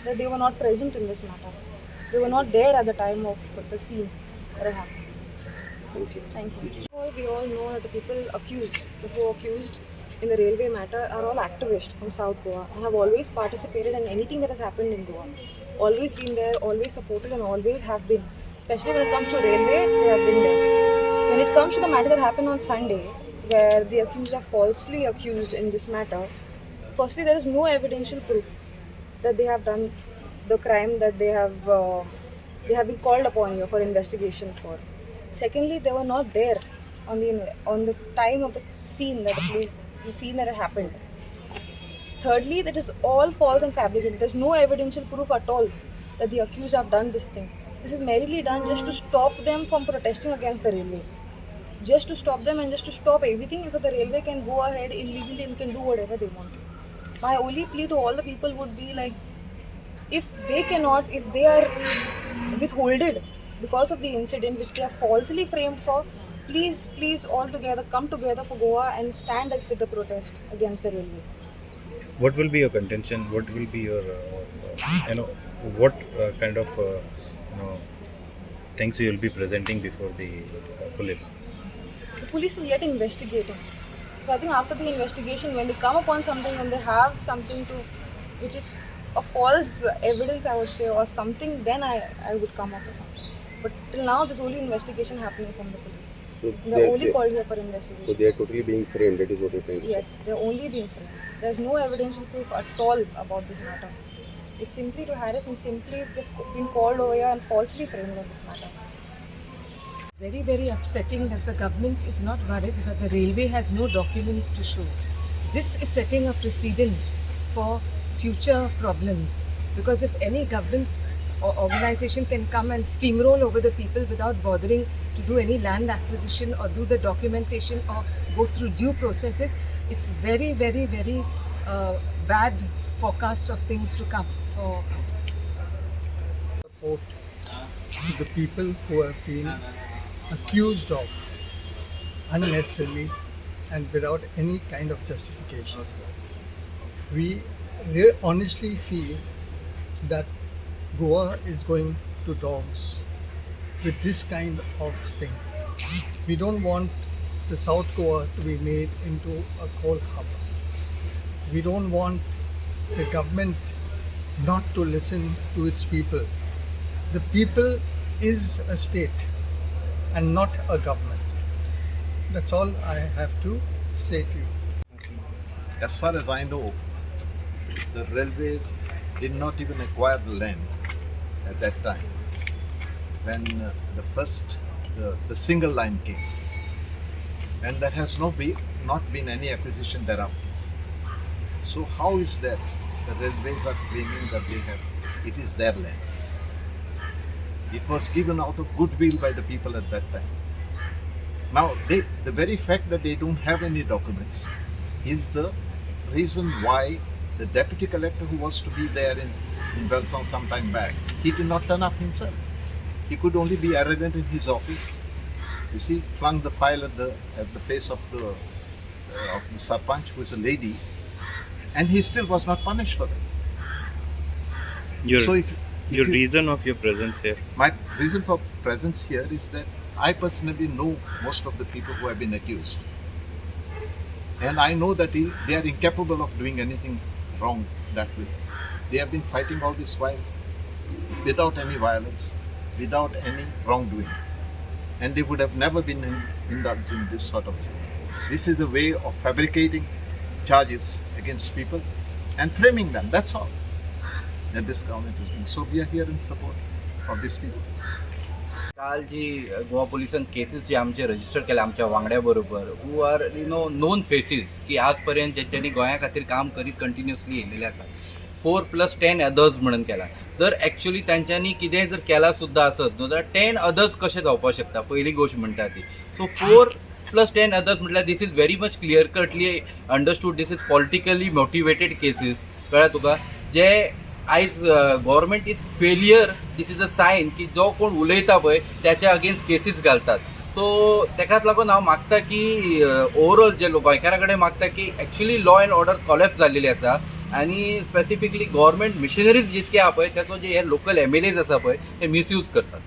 that they were not present in this matter. They were not there at the time of the scene that had happened. Thank you. Thank you. We all know that the people accused, the who are accused in the railway matter, are all activists from South Goa and have always participated in anything that has happened in Goa. Always been there, always supported, and always have been. Especially when it comes to railway, they have been there. When it comes to the matter that happened on Sunday, where the accused are falsely accused in this matter, firstly, there is no evidential proof that they have done the crime that they have been called upon here for investigation for. Secondly, they were not there on the time of the scene the scene that had happened. Thirdly, that is all false and fabricated. There's no evidential proof at all that the accused have done this thing. This is merely done just to stop them from protesting against the railway. Just to stop them and just to stop everything so the railway can go ahead illegally and can do whatever they want. My only plea to all the people would be like, if they are withholded because of the incident which they are falsely framed for, please all together come together for Goa and stand up with the protest against the railway. What will be your contention? What will be your, what kind of, things you will be presenting before the police? The police is yet investigating. So I think after the investigation, when they come upon something, when they have something which is a false evidence, I would say, or something, then I would come up with something. But till now, there's only investigation happening from the police. So They're only called here for investigation. So they are totally being framed. That is what you're trying to say. Yes, they're only being framed. There's no evidential proof at all about this matter. It's simply to harass and simply they've been called over here and falsely framed on this matter. Very, very upsetting that the government is not worried that the railway has no documents to show. This is setting a precedent for future problems, because if any government or organization can come and steamroll over the people without bothering to do any land acquisition or do the documentation or go through due processes, it's very, very, very bad forecast of things to come for us. Support to the people who have been accused of unnecessarily and without any kind of justification. We honestly feel that Goa is going to dogs with this kind of thing. We don't want the South Goa to be made into a coal hub. We don't want the government not to listen to its people. The people is a state and not a government. That's all I have to say to you. As far as I know, the railways did not even acquire the land at that time when the single line came, and there has not been any acquisition thereafter. So how is that the railways are claiming that it is their land? It was given out of goodwill by the people at that time. Now, the very fact that they don't have any documents is the reason why the deputy collector who was to be there in velsao some time back, he did not turn up himself. He could only be arrogant in his office. You see, flung the file at the face of the sarpanch, who is a lady, and he still was not punished for that. Your reason of your presence here? My reason for presence here is that I personally know most of the people who have been accused. And I know that they are incapable of doing anything wrong that way. They have been fighting all this while without any violence, without any wrongdoings. And they would have never been indulged in this sort of thing. This is a way of fabricating charges against people and framing them, that's all. That this government is doing. So we are here in support of these people. काल जी Goa पुलिसान cases जे आमचे register केल्या आमच्या वांगड्या बरोबर who are known faces की आज पर्यंत जेच्यांनी गोंया खातीर काम करीत कंटिन्युअसली येयलेले आसा 4+10 अदर्स म्हणून केला. जर एक्चुअली तांच्यांनी कितेंय जर केला सुद्दां आसत न्हू जाल्यार 10 अदर्स कशें जावपाक शकता, पयली गोश्ट म्हणटा ती. सो 4+10 अदर्स म्हटल्यार this is very much clear cutly understood this is politically motivated cases. कळ्ळें तुका, जे आयज government is failure. This is a sign की जो कोण उलयता पळय त्याच्या अगेन्स्ट केसीस घालतात. सो तेकाच लागून हांव मागता की ओवरऑल जे गोंयकारा कडेन मागता की actually law and order collapse जाल्लेली आसा. आणि स्पेसिफिकली गव्हर्मेंट मिशनरीज जितके आहा पळय त्याचो जे हे लोकल MLAs आसा पळय ते मिसयूज करतात.